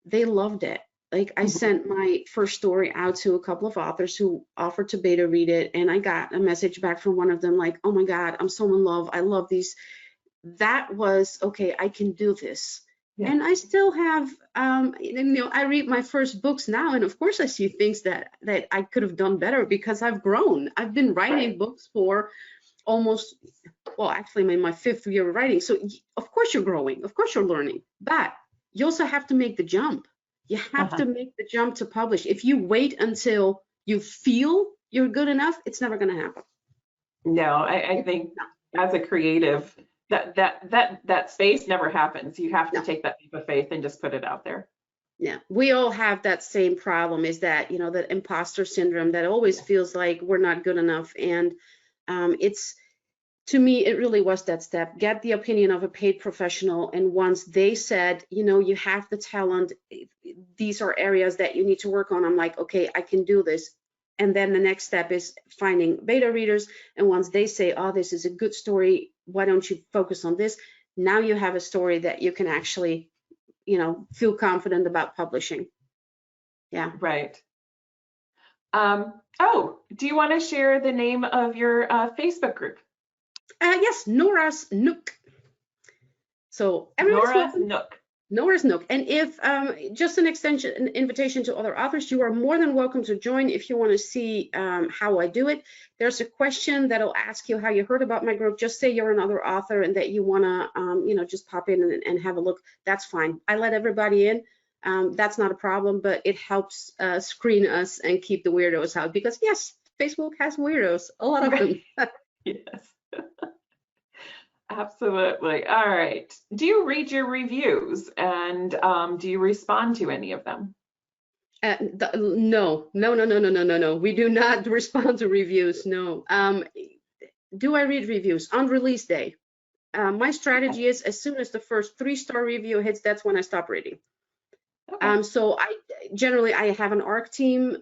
B: they loved it. Like, I
A: Mhm.
B: sent my first story out to a couple of authors who offered to beta read it, and I got a message back from one of them like, oh my God, I'm so in love. I love these. That was, okay, I can do this.
A: Yeah.
B: And I still have, I read my first books now, and of course I see things that I could have done better because I've grown. I've been writing
A: Right.
B: books for almost, well, actually, I'm in my 5th year of writing. So of course you're growing, of course you're learning, but you also have to make the jump. You have
A: Uh-huh.
B: to make the jump to publish. If you wait until you feel you're good enough, it's never going to happen.
A: No, I think as a creative, that space never happens. You have to
B: No.
A: take that leap of faith and just put it out there.
B: Yeah, we all have that same problem, is that, that imposter syndrome that always feels like we're not good enough. And it's, to me, it really was that step. Get the opinion of a paid professional. And once they said, you have the talent, these are areas that you need to work on, I'm like, okay, I can do this. And then the next step is finding beta readers. And once they say, oh, this is a good story, why don't you focus on this? Now you have a story that you can actually, feel confident about publishing. Yeah.
A: Right. Oh, do you want to share the name of your Facebook group?
B: Yes, Nora's Nook. So everyone's
A: Nora's
B: welcome.
A: Nook.
B: Nora's Nook. And if just an extension, an invitation to other authors, you are more than welcome to join if you want to see how I do it. There's a question that'll ask you how you heard about my group. Just say you're another author and that you want to, just pop in and have a look. That's fine. I let everybody in. That's not a problem, but it helps screen us and keep the weirdos out, because yes, Facebook has weirdos, a lot of them.
A: Yes. Absolutely. All right. Do you read your reviews, and do you respond to any of them?
B: No. We do not respond to reviews. No. Do I read reviews on release day? My
A: Okay.
B: strategy is, as soon as the first 3-star review hits, that's when I stop reading.
A: Okay.
B: So I have an ARC team,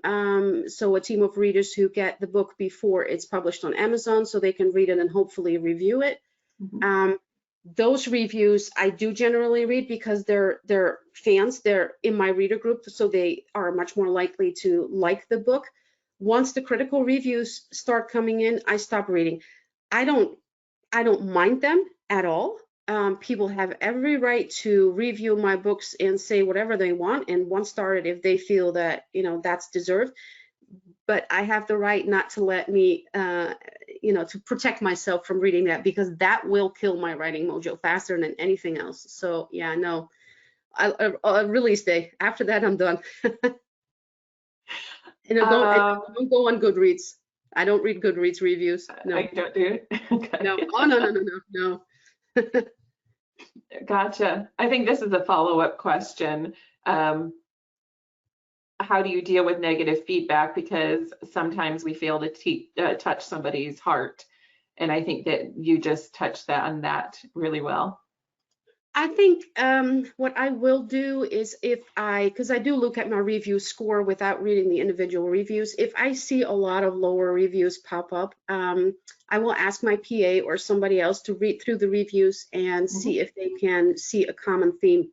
B: so a team of readers who get the book before it's published on Amazon, so they can read it and hopefully review it.
A: Mhm.
B: Those reviews I do generally read because they're fans, they're in my reader group, so they are much more likely to like the book. Once the critical reviews start coming in, I stop reading. I don't mind them at all. People have every right to review my books and say whatever they want, and 1-star it if they feel that that's deserved. But I have the right not to let me, to protect myself from reading that, because that will kill my writing mojo faster than anything else. So yeah, no, release day. After that, I'm done. And don't go on Goodreads. I don't read Goodreads reviews.
A: I
B: No,
A: don't do it.
B: no.
A: Okay.
B: Oh, no.
A: Gotcha. I think this is a follow-up question. Um, how do you deal with negative feedback? Because sometimes we fail to touch somebody's heart. And I think that you just touched on that really well.
B: I think what I will do is, because I do look at my review score without reading the individual reviews, if I see a lot of lower reviews pop up, I will ask my PA or somebody else to read through the reviews and
A: Mhm.
B: see if they can see a common theme.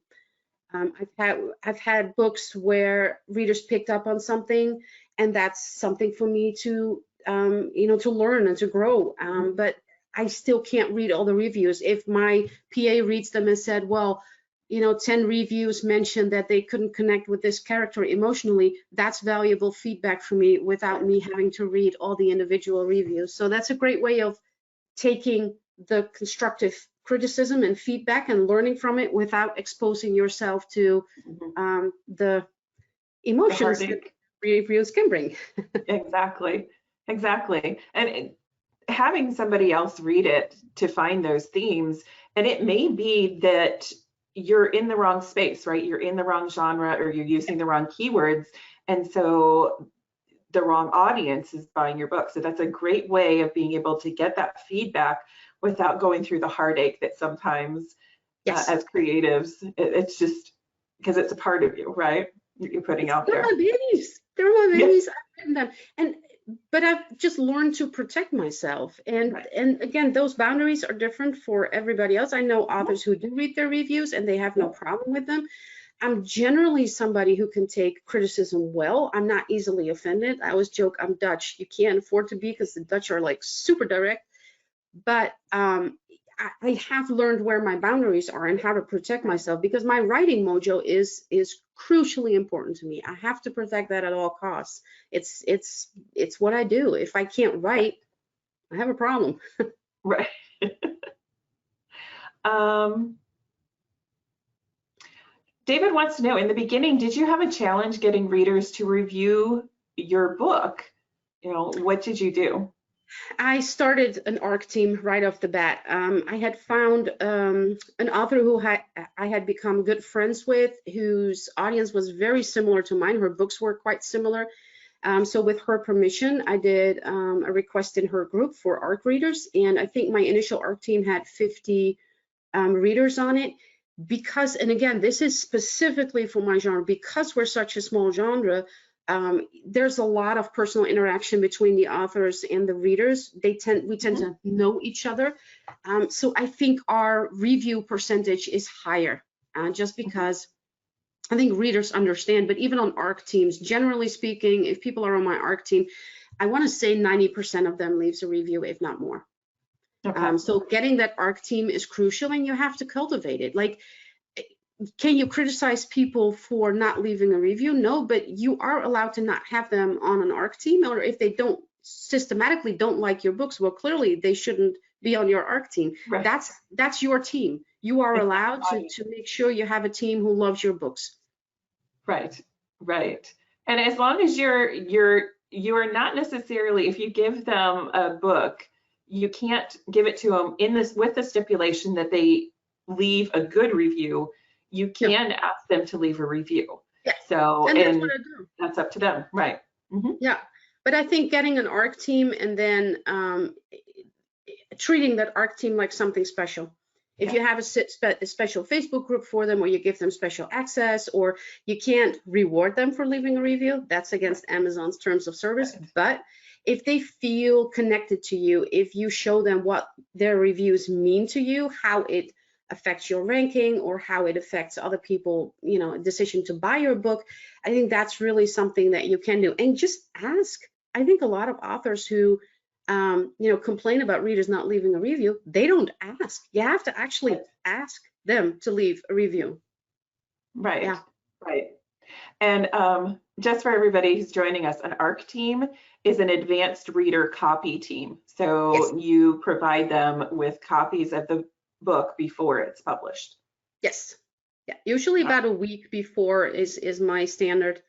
B: I've had books where readers picked up on something, and that's something for me to to learn and to grow. But I still can't read all the reviews. If my PA reads them and said, well, 10 reviews mentioned that they couldn't connect with this character emotionally, that's valuable feedback for me without me having to read all the individual reviews. So that's a great way of taking the constructive criticism and feedback and learning from it without exposing yourself to
A: Mhm.
B: the
A: The
B: emotions that
A: heartache.
B: reviews can bring.
A: Exactly. Exactly. And having somebody else read it to find those themes, and it may be that you're in the wrong space, right? You're in the wrong genre, or you're using the wrong keywords, and so the wrong audience is buying your book. So that's a great way of being able to get that feedback without going through the heartache that sometimes
B: Yes.
A: as creatives, it's just because it's a part of you, right? You're putting out there.
B: They're my babies. They're my babies. I've written them, but I've just learned to protect myself. And
A: Right.
B: and again, those boundaries are different for everybody else. I know authors who do read their reviews and they have no problem with them. I'm generally somebody who can take criticism well. I'm not easily offended. I always joke I'm Dutch. You can't afford to be, because the Dutch are like super direct. But I have learned where my boundaries are and how to protect myself, because my writing mojo is crucially important to me. I have to protect that at all costs. It's what I do. If I can't write, I have a problem.
A: Right. David wants to know, in the beginning, did you have a challenge getting readers to review your book? You know, what did you do?
B: I started an ARC team right off the bat. I had found an author who I had become good friends with, whose audience was very similar to mine. Her books were quite similar. So with her permission, I did a request in her group for ARC readers. And I think my initial ARC team had 50 readers on it. Because, and again, this is specifically for my genre, because we're such a small genre, there's a lot of personal interaction between the authors and the readers. We tend to know each other. So I think our review percentage is higher, just because I think readers understand. But even on ARC teams, generally speaking, if people are on my ARC team, I want to say 90% of them leaves a review, if not more.
A: Okay.
B: So getting that ARC team is crucial, and you have to cultivate it. Like, can you criticize people for not leaving a review? No, but you are allowed to not have them on an ARC team, or if they don't systematically don't like your books, well, clearly they shouldn't be on your ARC team.
A: Right.
B: That's your team. You are allowed to make sure you have a team who loves your books.
A: Right, right. And as long as you're not necessarily, if you give them a book, you can't give it to them with the stipulation that they leave a good review. You can ask them to leave a review.
B: Yeah.
A: So,
B: and that's what I do.
A: That's up to them, right? Mm-hmm.
B: Yeah, but I think getting an ARC team and then treating that ARC team like something special. If you have a special Facebook group for them, or you give them special access, or you can't reward them for leaving a review, that's against Amazon's terms of service. Right. But if they feel connected to you, if you show them what their reviews mean to you, how it affects your ranking, or how it affects other people, you know, a decision to buy your book, I think that's really something that you can do. And just ask. I think a lot of authors who complain about readers not leaving a review, they don't ask. You have to actually ask them to leave a review.
A: Right.
B: Yeah.
A: Right. And just for everybody who's joining us, an ARC team is an advanced reader copy team. So you provide them with copies of the book before it's published.
B: Yes. Yeah. Usually about a week before is my standard.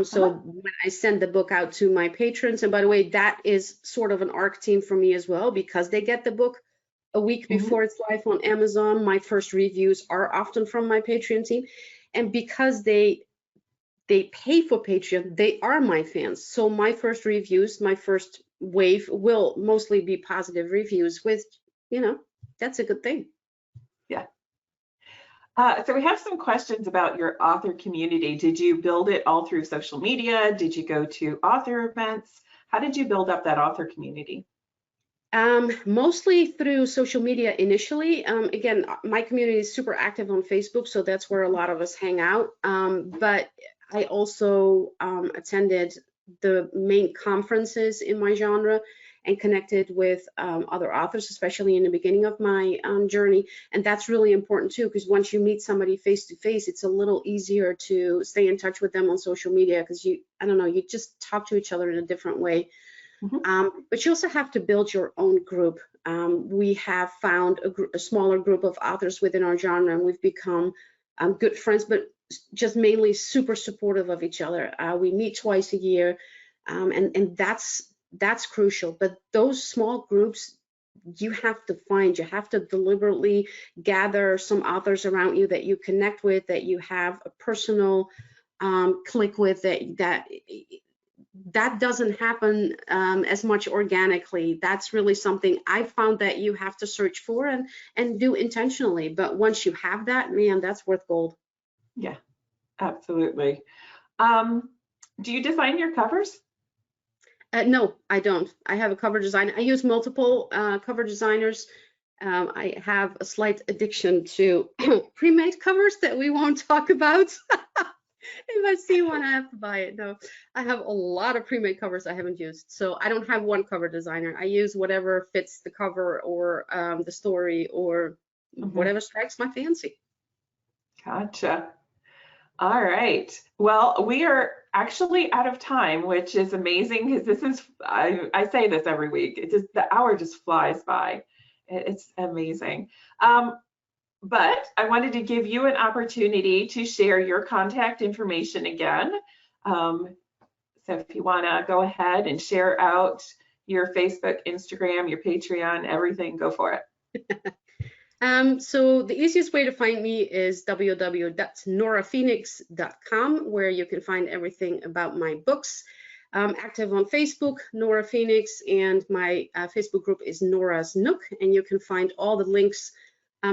B: So when I send the book out to my patrons, and by the way, that is sort of an ARC team for me as well, because they get the book a week before it's live on Amazon. My first reviews are often from my Patreon team, and because they pay for Patreon, they are my fans. So my first reviews, my first wave will mostly be positive reviews, with, that's a good thing.
A: Yeah. So we have some questions about your author community. Did you build it all through social media? Did you go to author events? How did you build up that author community?
B: Mostly through social media initially. Again, my community is super active on Facebook, so that's where a lot of us hang out. But I also attended the main conferences in my genre and connected with other authors, especially in the beginning of my journey. And that's really important too, because once you meet somebody face to face, it's a little easier to stay in touch with them on social media, because you just talk to each other in a different way. But you also have to build your own group. We have found a smaller group of authors within our genre, and we've become good friends, but just mainly super supportive of each other. We meet twice a year, and that's crucial. But those small groups, you have to deliberately gather some authors around you that you connect with, that you have a personal click with, that doesn't happen as much organically. That's really something I found that you have to search for and do intentionally. But once you have that, man, that's worth gold.
A: Yeah, absolutely. Do you design your covers?
B: No, I don't. I have a cover designer. I use multiple cover designers. I have a slight addiction to pre-made covers that we won't talk about. If I see one, I have to buy it. No, I have a lot of pre-made covers I haven't used. So I don't have one cover designer. I use whatever fits the cover or the story or whatever strikes my fancy.
A: Gotcha. All right. Well, we are actually out of time, which is amazing because this is, I say this every week. The hour just flies by. It's amazing. But I wanted to give you an opportunity to share your contact information again. So if you want to go ahead and share out your Facebook, Instagram, your Patreon, everything, go for it.
B: So the easiest way to find me is www.noraphoenix.com, where you can find everything about my books. I'm active on Facebook, Nora Phoenix, and my Facebook group is Nora's Nook, and you can find all the links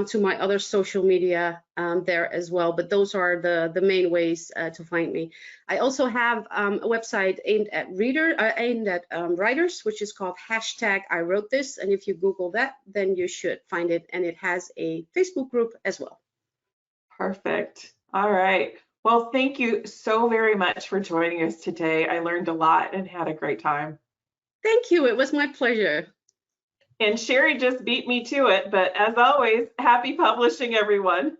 B: to my other social media there as well. But those are the main ways to find me. I also have a website aimed at writers, which is called #IWroteThis. And if you Google that, then you should find it. And it has a Facebook group as well.
A: Perfect. All right. Well, thank you so very much for joining us today. I learned a lot and had a great time.
B: Thank you. It was my pleasure.
A: And Sherry just beat me to it, but as always, happy publishing, everyone.